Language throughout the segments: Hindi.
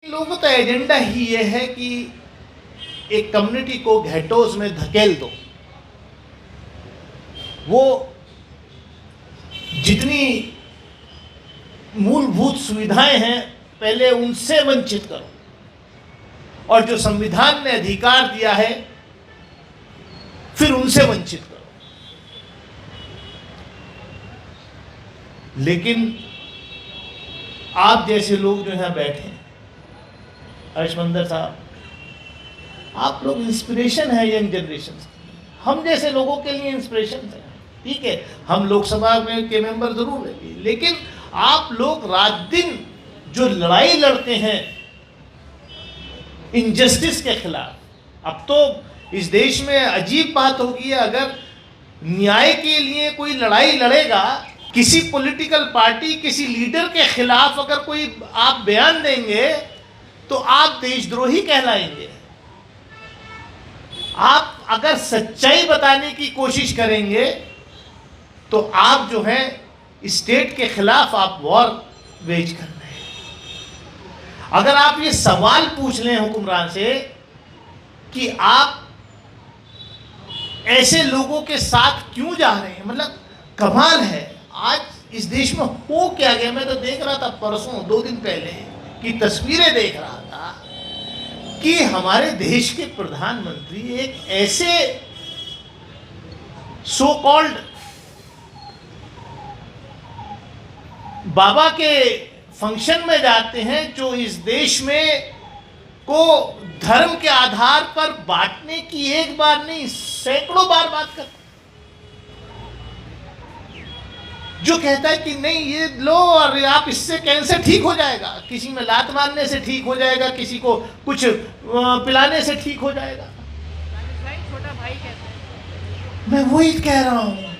लोगों का एजेंडा ही ये है कि एक कम्युनिटी को घेटोज में धकेल दो, वो जितनी मूलभूत सुविधाएं हैं पहले उनसे वंचित करो, और जो संविधान ने अधिकार दिया है फिर उनसे वंचित करो। लेकिन आप जैसे लोग जो यहाँ बैठे हैं, हर्षमंदर साहब, आप लोग इंस्पिरेशन है यंग जनरेशन। हम जैसे लोगों के लिए इंस्पिरेशन है। ठीक है, हम लोकसभा में के मेंबर जरूर हैं, लेकिन आप लोग रात दिन जो लड़ाई लड़ते हैं इनजस्टिस के खिलाफ, अब तो इस देश में अजीब बात होगी, अगर न्याय के लिए कोई लड़ाई लड़ेगा, किसी पॉलिटिकल पार्टी, किसी लीडर के खिलाफ अगर कोई आप बयान देंगे तो आप देशद्रोही कहलाएंगे। आप अगर सच्चाई बताने की कोशिश करेंगे तो आप जो है स्टेट के खिलाफ आप वॉर वेज कर रहे हैं। अगर आप ये सवाल पूछ लें हुक्मरान से कि आप ऐसे लोगों के साथ क्यों जा रहे हैं, मतलब कमाल है। आज इस देश में हो क्या गया, मैं तो देख रहा था परसों 2 दिन पहले की तस्वीरें देख रहा था कि हमारे देश के प्रधानमंत्री एक ऐसे सो कॉल्ड बाबा के फंक्शन में जाते हैं जो इस देश में को धर्म के आधार पर बांटने की एक बार नहीं सैकड़ों बार बात करते, जो कहता है कि नहीं ये लो और आप इससे कैंसर ठीक हो जाएगा, किसी में लात मारने से ठीक हो जाएगा, किसी को कुछ पिलाने से ठीक हो जाएगा। छोटा भाई कहते हैं। मैं वही कह रहा हूँ,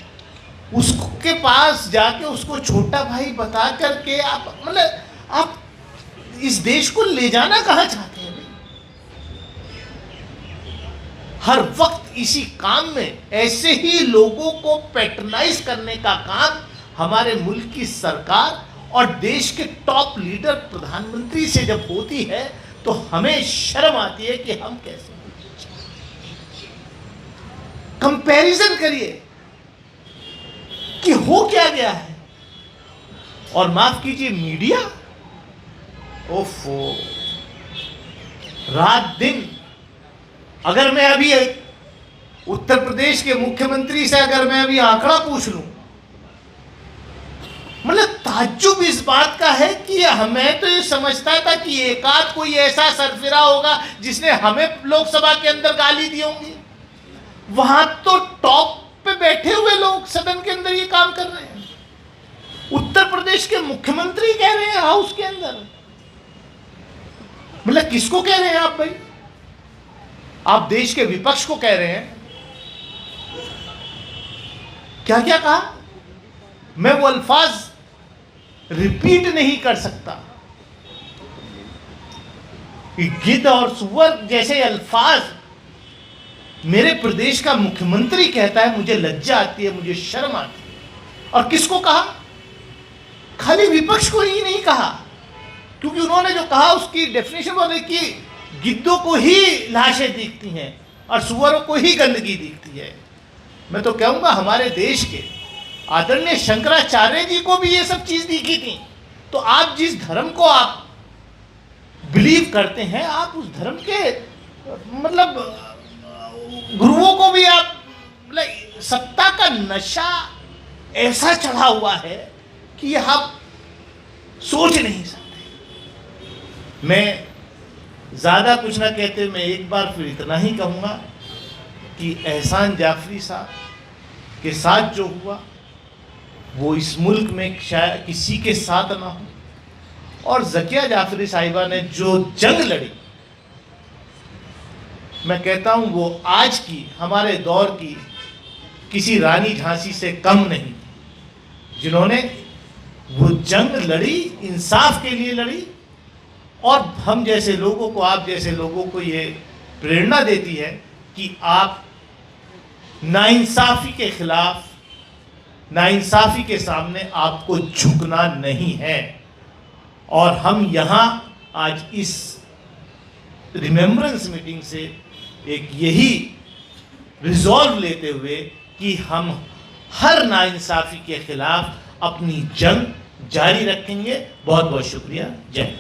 उसके पास जाके उसको छोटा भाई बता करके आप मतलब आप इस देश को ले जाना कहाँ चाहते हैं? हर वक्त इसी काम में ऐसे ही लोगों को पैट्रनाइज करने का काम हमारे मुल्क की सरकार और देश के टॉप लीडर प्रधानमंत्री से जब होती है तो हमें शर्म आती है कि हम कैसे कंपैरिजन करिए कि हो क्या गया है। और माफ कीजिए मीडिया, ओफो, रात दिन, अगर मैं अभी उत्तर प्रदेश के मुख्यमंत्री से अगर मैं अभी आंकड़ा पूछ लूं, मतलब ताज्जुब इस बात का है कि हमें तो ये समझता था कि एकाध कोई ऐसा सरफिरा होगा जिसने हमें लोकसभा के अंदर गाली दी होंगी, वहां तो टॉप पे बैठे हुए लोग सदन के अंदर ये काम कर रहे हैं। उत्तर प्रदेश के मुख्यमंत्री कह रहे हैं हाउस के अंदर, मतलब किसको कह रहे हैं आप भाई? आप देश के विपक्ष को कह रहे हैं। क्या क्या कहा, मैं वो अल्फाज रिपीट नहीं कर सकता। गिद्ध और सुअर जैसे अल्फाज मेरे प्रदेश का मुख्यमंत्री कहता है, मुझे लज्जा आती है, मुझे शर्म आती है। और किसको कहा? खाली विपक्ष को ही नहीं कहा, क्योंकि उन्होंने जो कहा उसकी डेफिनेशन वो कि गिद्धों को ही लाशें दिखती हैं और सुअरों को ही गंदगी दिखती है। मैं तो कहूँगा हमारे देश के आदरणीय शंकराचार्य जी को भी ये सब चीज़ दिखी थी। तो आप जिस धर्म को आप बिलीव करते हैं, आप उस धर्म के मतलब गुरुओं को भी आप मतलब सत्ता का नशा ऐसा चढ़ा हुआ है कि आप सोच नहीं सकते। मैं ज़्यादा कुछ ना कहते, मैं एक बार फिर इतना ही कहूँगा कि एहसान जाफरी साहब के साथ जो हुआ वो इस मुल्क में शायद किसी के साथ ना हो, और ज़किया जाफरी साहिबा ने जो जंग लड़ी, मैं कहता हूँ वो आज की हमारे दौर की किसी रानी झांसी से कम नहीं, जिन्होंने वो जंग लड़ी, इंसाफ के लिए लड़ी। और हम जैसे लोगों को, आप जैसे लोगों को ये प्रेरणा देती है कि आप नाइंसाफ़ी के खिलाफ, नाइंसाफ़ी के सामने आपको झुकना नहीं है। और हम यहाँ आज इस रिमेम्बरेंस मीटिंग से एक यही रिजॉल्व लेते हुए कि हम हर नाइंसाफ़ी के खिलाफ अपनी जंग जारी रखेंगे। बहुत बहुत शुक्रिया। जय हिंद।